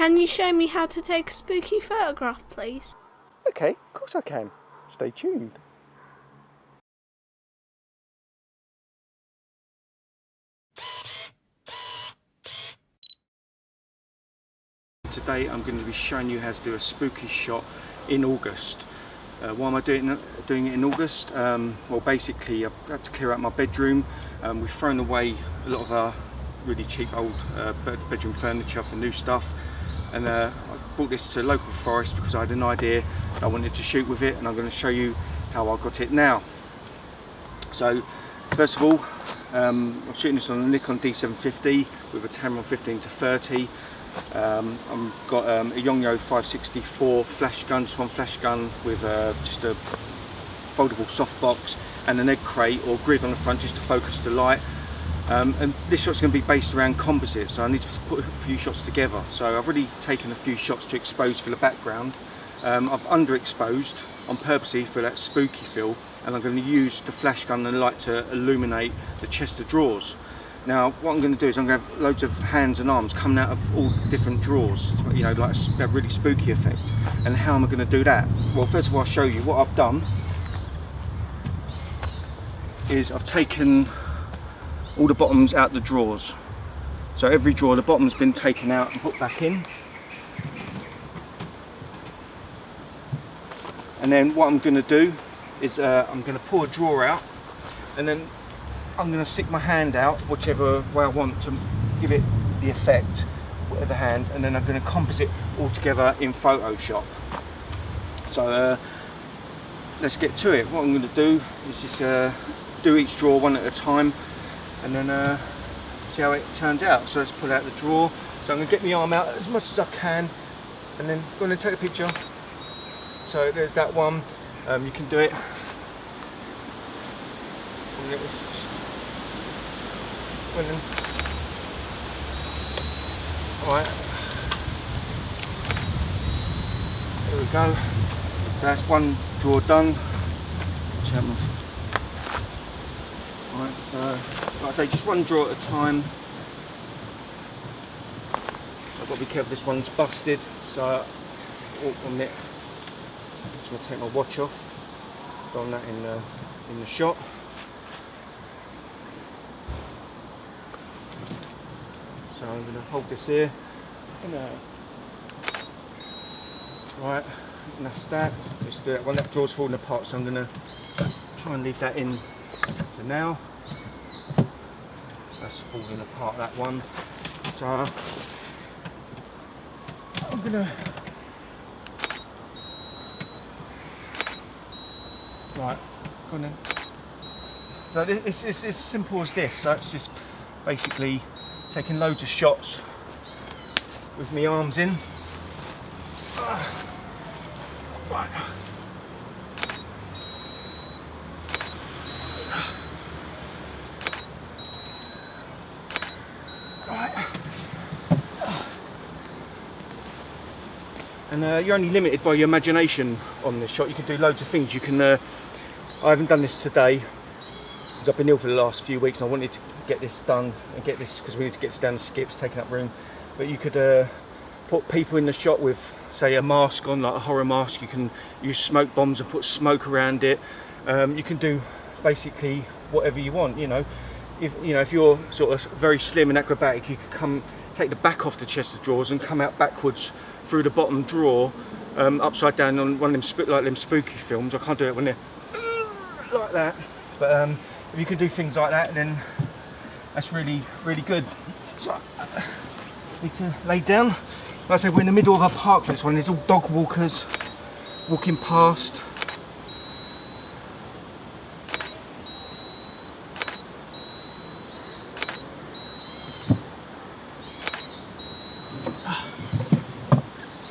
can you show me how to take a spooky photograph, please? Okay, of course I can. Stay tuned. Today I'm going to be showing you how to do a spooky shot in August. Why am I doing it in August? Well, basically I've had to clear out my bedroom. We've thrown away a lot of our really cheap old bedroom furniture for new stuff, and I brought this to a local forest because I had an idea I wanted to shoot with it, and I'm going to show you how I got it now. So first of all, I'm shooting this on a Nikon D750 with a Tamron 15-30. I've got a Yongnuo 564 Flashgun, just one Flashgun with just a foldable softbox and an egg crate or grid on the front just to focus the light. And this shot's going to be based around composite, so I need to put a few shots together. So I've already taken a few shots to expose for the background. I've underexposed on purposely for that spooky feel, and I'm going to use the Flashgun and light to illuminate the chest of drawers. Now what I'm going to do is I'm going to have loads of hands and arms coming out of all different drawers, you know, like that really spooky effect. And how am I going to do that? Well, first of all I'll show you what I've done is I've taken all the bottoms out the drawers. So every drawer, the bottom's been taken out and put back in. And then what I'm going to do is I'm going to pull a drawer out, and then I'm going to stick my hand out whichever way I want to give it the effect with the hand, and then I'm going to composite all together in Photoshop. So let's get to it. What I'm going to do is just do each drawer one at a time, and then see how it turns out. So let's pull out the drawer. So I'm going to get my arm out as much as I can, and then I'm going to take a picture. So there's that one. You can do it. Alright, there we go. So that's one drawer done. Alright, so like I say, just one drawer at a time. I've got to be careful, this one's busted, so on it, I'm just going to take my watch off. Done that in the shot. So I'm going to hold this here, right, and that's that. Just do it. Well, that drawer's falling apart, so I'm going to try and leave that in for now. That's falling apart, that one. So I'm going to, right, go on then. So it's as simple as this. So it's just basically taking loads of shots with my arms in. Right. Right. And you're only limited by your imagination on this shot. You can do loads of things. You can. I haven't done this today because I've been ill for the last few weeks, and I wanted to get this done and get this because we need to get this down the skips, taking up room. But you could put people in the shot with, say, a mask on, like a horror mask. You can use smoke bombs and put smoke around it. You can do basically whatever you want. You know, if you're sort of very slim and acrobatic, you could take the back off the chest of drawers and come out backwards through the bottom drawer, upside down on one of them like them spooky films. I can't do it when they're like that, but if you can do things like that, then that's really, really good. So I need to lay down. Like I said, we're in the middle of a park for this one. There's all dog walkers walking past.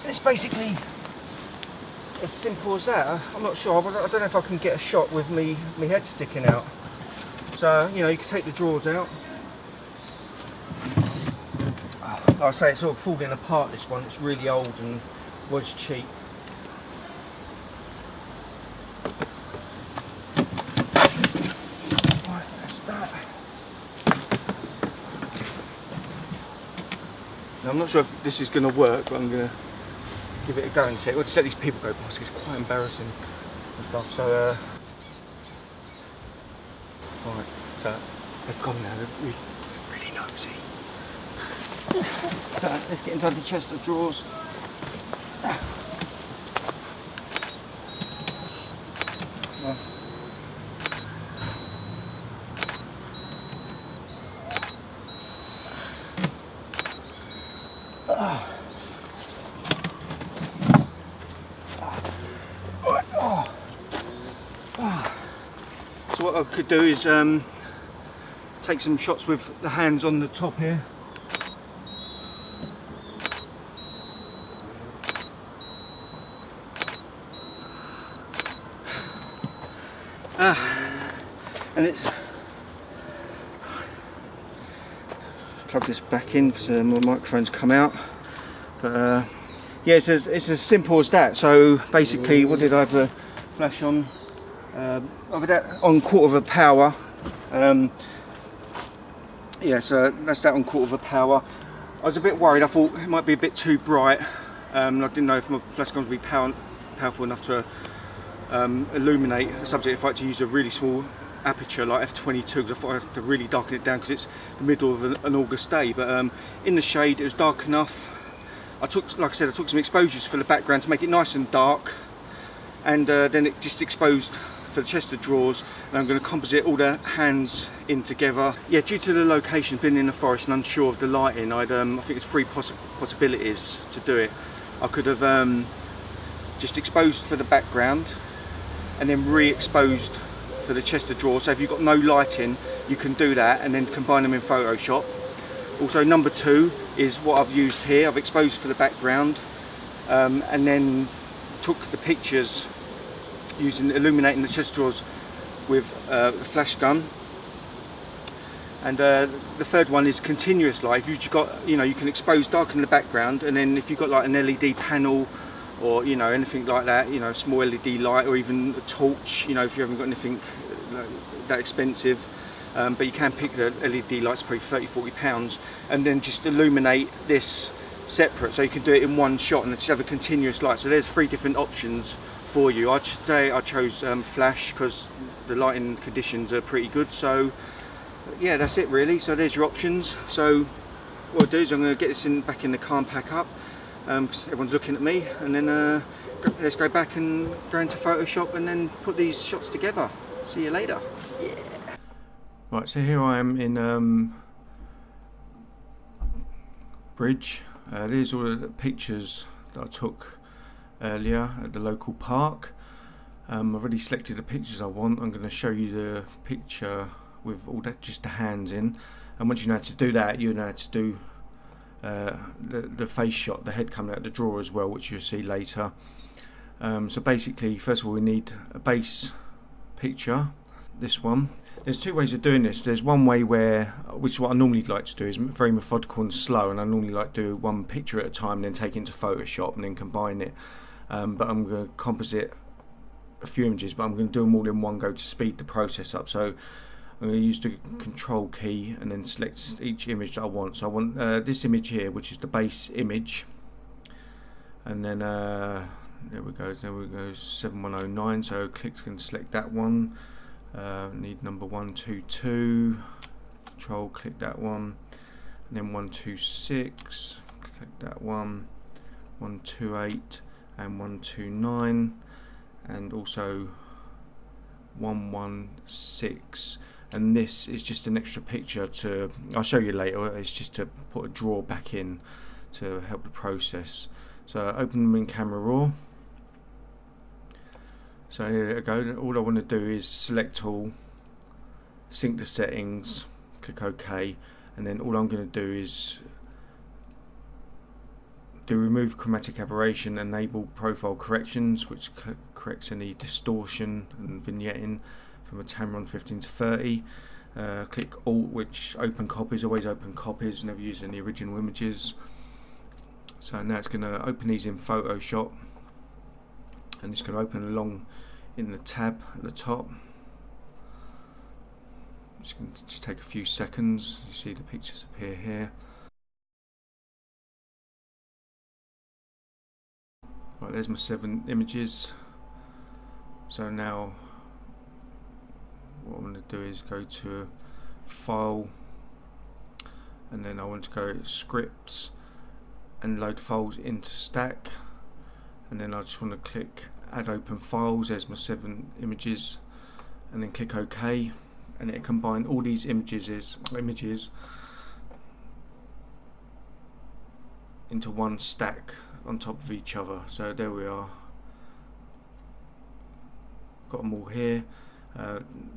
It's basically as simple as that. I'm not sure. I don't know if I can get a shot with me head sticking out. So, you know, you can take the drawers out. Like I say, it's sort of falling apart, this one. It's really old and was cheap. Right, that's that. So I'm not sure if this is going to work, but I'm going to give it a go and see. We'll just let these people go past. It's quite embarrassing and stuff. So, right, so they've gone now. They're really nosy. So let's get inside the chest of drawers. So what I could do is take some shots with the hands on the top here. And it's plug this back in because my microphone's come out. But yeah, it's as simple as that. So basically, what did I have a flash on? I've had that on 1/4 power. Yeah, so that's that on 1/4 power. I was a bit worried. I thought it might be a bit too bright. I didn't know if my Flashgun would be powerful enough to illuminate the subject if I had to use a really small aperture like f/22, because I thought I had to really darken it down because it's the middle of an August day. But in the shade, it was dark enough. Like I said, I took some exposures for the background to make it nice and dark, and then it just exposed for the chest of drawers. And I'm going to composite all the hands in together. Yeah, due to the location, being in the forest and unsure of the lighting, I think it's 3 possibilities to do it. I could have just exposed for the background and then re-exposed for the chest of drawers. So if you've got no lighting, you can do that and then combine them in Photoshop. Also, number 2 is what I've used here. I've exposed for the background and then took the pictures illuminating the chest of drawers with a Flashgun. And the third one is continuous light. If you've got, you can expose, darken the background, and then if you've got like an LED panel or anything like that, small LED light, or even a torch, if you haven't got anything that expensive, but you can pick the LED lights, probably £30–40, and then just illuminate this separate, so you can do it in one shot and just have a continuous light. So there's 3 different options for you. Today I chose flash because the lighting conditions are pretty good. So yeah, that's it really. So there's your options. So what I'll do is I'm going to get this back in the car and pack up, because everyone's looking at me, and then let's go back and go into Photoshop and then put these shots together. See you later. Yeah. Right, so here I am in Bridge. There's all the pictures that I took earlier at the local park. I've already selected the pictures I want. I'm going to show you the picture with all that, just the hands in, and once you know how to do that, you know how to do the face shot, the head coming out of the drawer as well, which you'll see later. So basically, first of all, we need a base picture, this one. There's 2 ways of doing this. There's one way which is what I normally like to do, is very methodical and slow, and I normally like to do one picture at a time, then take it into Photoshop and then combine it. But I'm going to composite a few images, but I'm going to do them all in one go to speed the process up. So I'm going to use the control key and then select each image that I want. So I want this image here, which is the base image, and then there we go, 7109. So click and select that one. Need number 122. Control click that one, and then 126. Click that one. 128 and 129, and also 116. And this is just an extra picture I'll show you later. It's just to put a drawer back in to help the process. So open them in Camera Raw. So here we go. All I want to do is select all, sync the settings, click OK, and then all I'm going to do is remove chromatic aberration, enable profile corrections, which corrects any distortion and vignetting from a Tamron 15–30. Click Alt, which open copies, always open copies, never use any original images. So now it's going to open these in Photoshop, and it's going to open along in the tab at the top. It's going to just take a few seconds. You see the pictures appear here. Right, there's my 7 images. So now what I'm going to do is go to File, and then I want to go Scripts and load files into Stack, and then I just want to click Add Open Files. There's my 7 images, and then click OK, and it combine all these images into one stack on top of each other. So there we are, got them all here.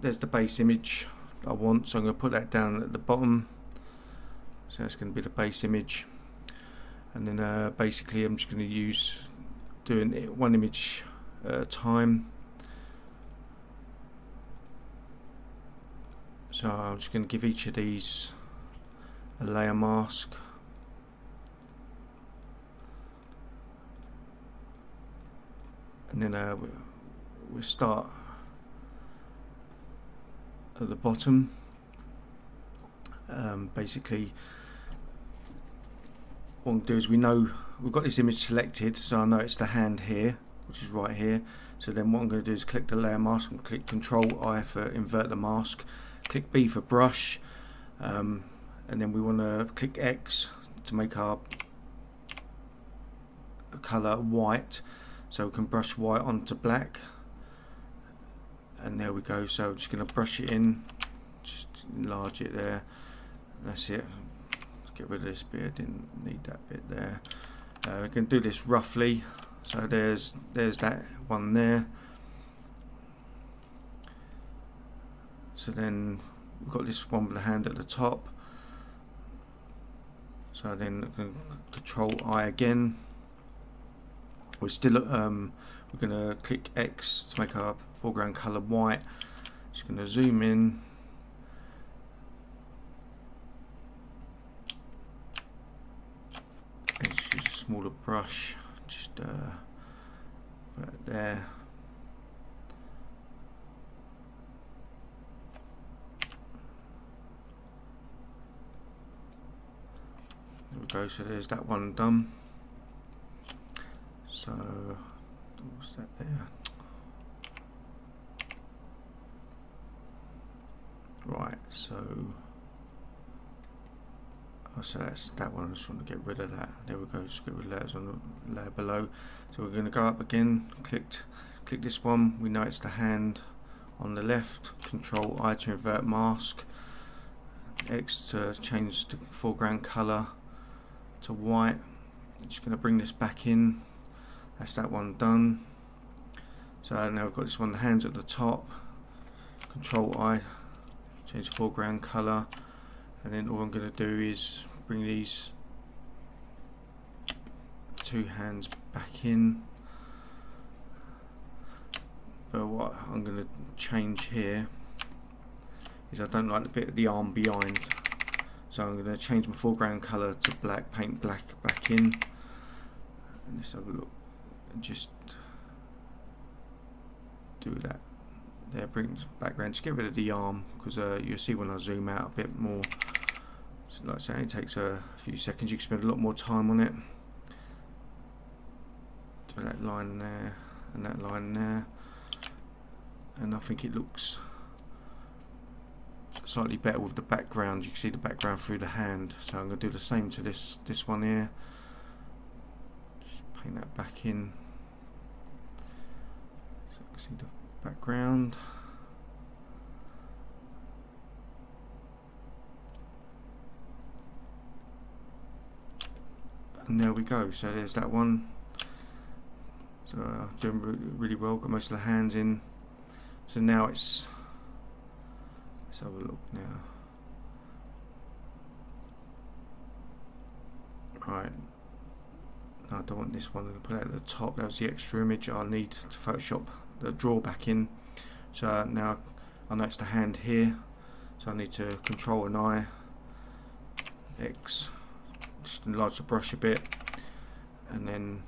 There's the base image I want, so I'm going to put that down at the bottom. So that's going to be the base image, and then basically I'm just going to use doing it one image at a time. So I'm just going to give each of these a layer mask. And then we start at the bottom. Basically what we'll do is, we know we've got this image selected, so I know it's the hand here, which is right here. So then what I'm going to do is click the layer mask and click Control I for invert the mask, click B for brush, and then we want to click X to make our colour white, so we can brush white onto black, and there we go. So I'm just going to brush it in, just enlarge it there. That's it. Let's get rid of this bit, I didn't need that bit there. We're going to do this roughly. So there's that one there. So then we've got this one with the hand at the top. So then Control I again. We're still we're going to click X to make our foreground colour white. Just going to zoom in. And just use a smaller brush. Just put it there. There we go. So there's that one done. So what's that there? Right, so so that's that one. I just want to get rid of that. There we go. Just get rid of that on the layer below. So we're going to go up again. Click this one. We know it's the hand on the left. Control I to invert mask. X to change the foreground color to white. I'm just going to bring this back in. That's that one done. So now we've got this one, the hands at the top. Control I, change the foreground colour, and then all I'm going to do is bring these 2 hands back in. But what I'm going to change here is, I don't like the bit of the arm behind, so I'm going to change my foreground colour to black, paint black back in, and let's have a look. And just do that there, bring background, just get rid of the arm, because you'll see when I zoom out a bit more, so like I say, it takes a few seconds. You can spend a lot more time on it. Do that line there and that line there, and I think it looks slightly better with the background. You can see the background through the hand, so I'm going to do the same to this one here. Just paint that back in. See the background. And there we go. So there's that one. So doing really well. Got most of the hands in. So now let's have a look now. Right. No, I don't want this one. I'm going to put it at the top. That was the extra image I'll need to Photoshop the draw back in. So now I know it's the hand here, so I need to Control and I, X, just enlarge the brush a bit, and then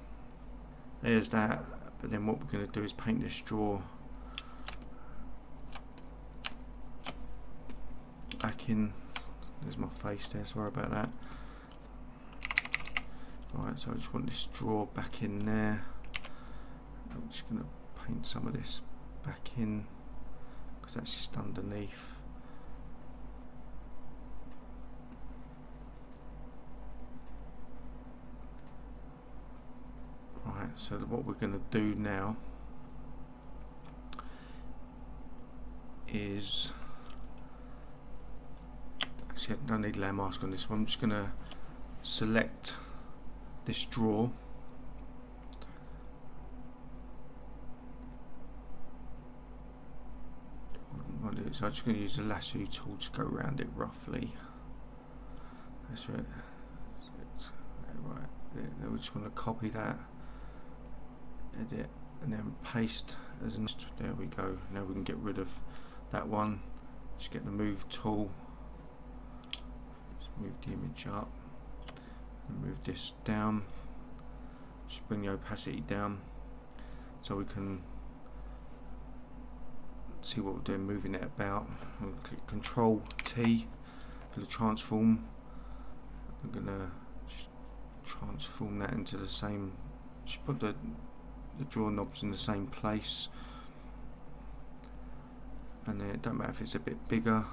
there's that. But then what we're going to do is paint this draw back in. There's my face there, sorry about that. Alright, so I just want this draw back in there. I'm just going to paint some of this back in because that's just underneath. Right, so what we're going to do now is, actually I don't need layer mask on this one. I'm just going to select this drawer, so I'm just going to use the lasso tool to go around it roughly. That's right. Right, then we just want to copy that, edit, and then paste as an. There we go. Now we can get rid of that one. Just get the move tool. Just move the image up and move this down. Just bring the opacity down so we can see what we're doing, moving it about. I'll click Control T for the transform. I'm gonna just transform that into the same. Just put the draw knobs in the same place, and then it don't matter if it's a bit bigger.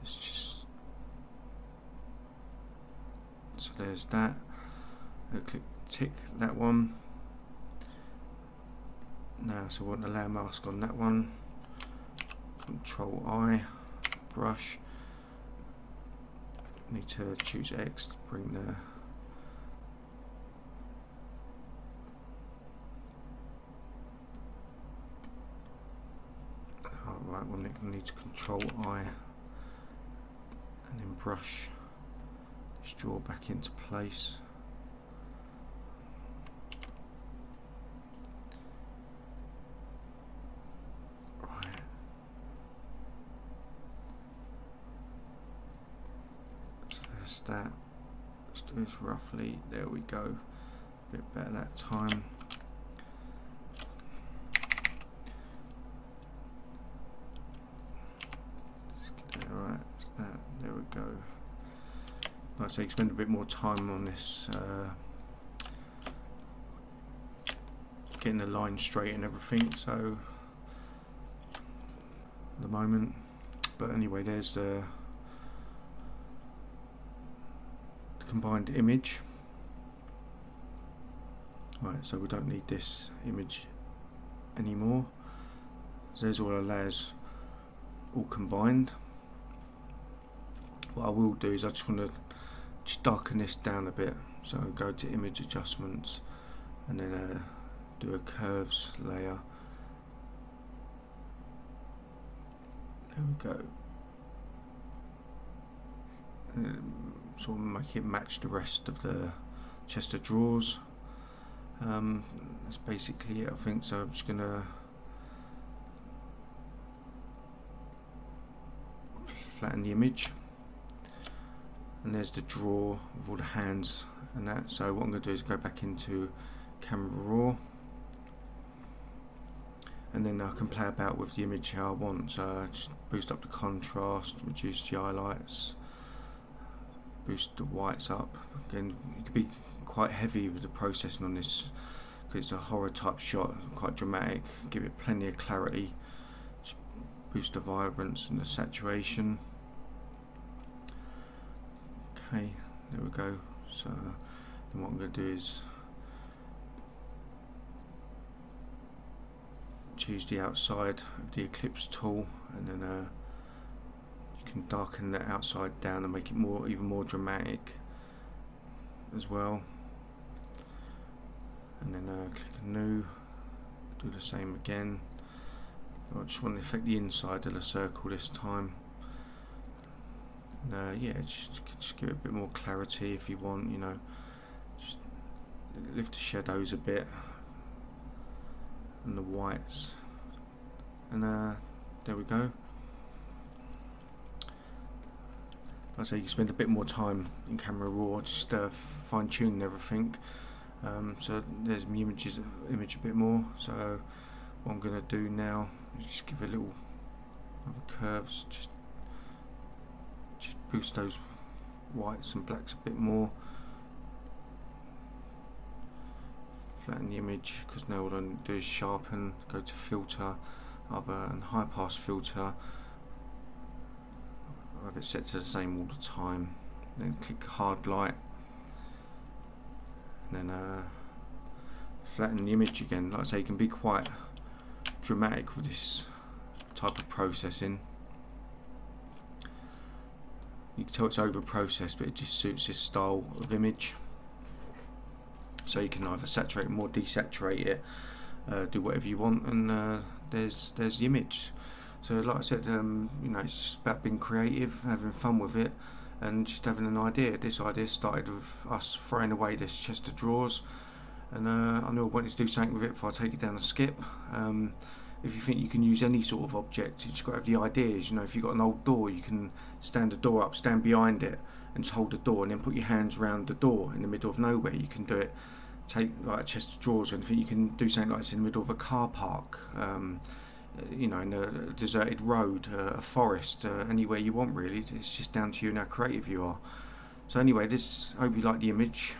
It's just so there's that. I'll click tick that one. Now, so I want the layer mask on that one. Control I, brush. Need to choose X to bring the right one. I need to Control I and then brush this draw back into place. That. Let's do this roughly. There we go. A bit better that time. Alright, that's that. There we go. Like I say, you spend a bit more time on this, getting the line straight and everything. So, at the moment. But anyway, there's the combined image. Right, so we don't need this image anymore. So there's all our layers all combined. What I will do is I just want to just darken this down a bit. So I'll go to image adjustments and then do a curves layer. There we go. Sort of make it match the rest of the chest of drawers. That's basically it, I think. So I'm just gonna flatten the image, and there's the drawer with all the hands and that. So what I'm going to do is go back into Camera Raw, and then I can play about with the image how I want. So just boost up the contrast, reduce the highlights, boost the whites up. Again, it could be quite heavy with the processing on this because it's a horror type shot, quite dramatic. Give it plenty of clarity. Just boost the vibrance and the saturation. Okay, there we go. So then what I'm going to do is choose the outside of the eclipse tool, and then you can darken the outside down and make it even more dramatic as well. And then click new, do the same again. I just want to affect the inside of the circle this time. And yeah, just give it a bit more clarity if you want, you know. Just lift the shadows a bit and the whites, and there we go. Like I say, you can spend a bit more time in Camera Raw just fine tuning everything. So there's my image a bit more. So what I'm going to do now is just give a little other curves, just boost those whites and blacks a bit more. flatten the image, because now what I do is sharpen, go to filter, other, and high pass filter. I have it set to the same all the time. Then click hard light, and then flatten the image again. Like I say, you can be quite dramatic with this type of processing. You can tell it's over processed, but it just suits this style of image. So you can either saturate it more, desaturate it, do whatever you want, and there's the image. So like I said, you know, it's just about being creative, having fun with it, and just having an idea. This idea started with us throwing away this chest of drawers, and I knew I wanted to do something with it before I take it down the skip. If you think you can use any sort of object, you just got to have the ideas. You know, if you've got an old door, you can stand the door up, stand behind it, and just hold the door, and then put your hands around the door in the middle of nowhere. You can do it. Take like a chest of drawers, and think you can do something like this in the middle of a car park. You know, in a deserted road, a forest, anywhere you want really. It's just down to you and how creative you are. So anyway, I hope you like the image.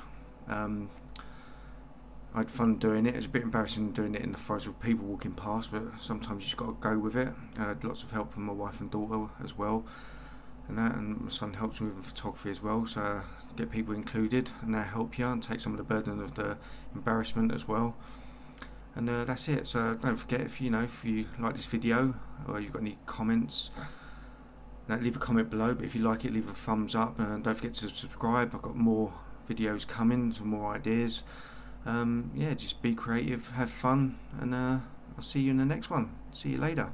I had fun doing it. It was a bit embarrassing doing it in the forest with people walking past, but sometimes you just got to go with it. I had lots of help from my wife and daughter as well, and my son helps me with photography as well, so get people included and they help you and take some of the burden of the embarrassment as well. And that's it. So don't forget, if you like this video or you've got any comments, leave a comment below. But if you like it, leave a thumbs up, and don't forget to subscribe. I've got more videos coming, some more ideas. Yeah, just be creative, have fun, and I'll see you in the next one. See you later.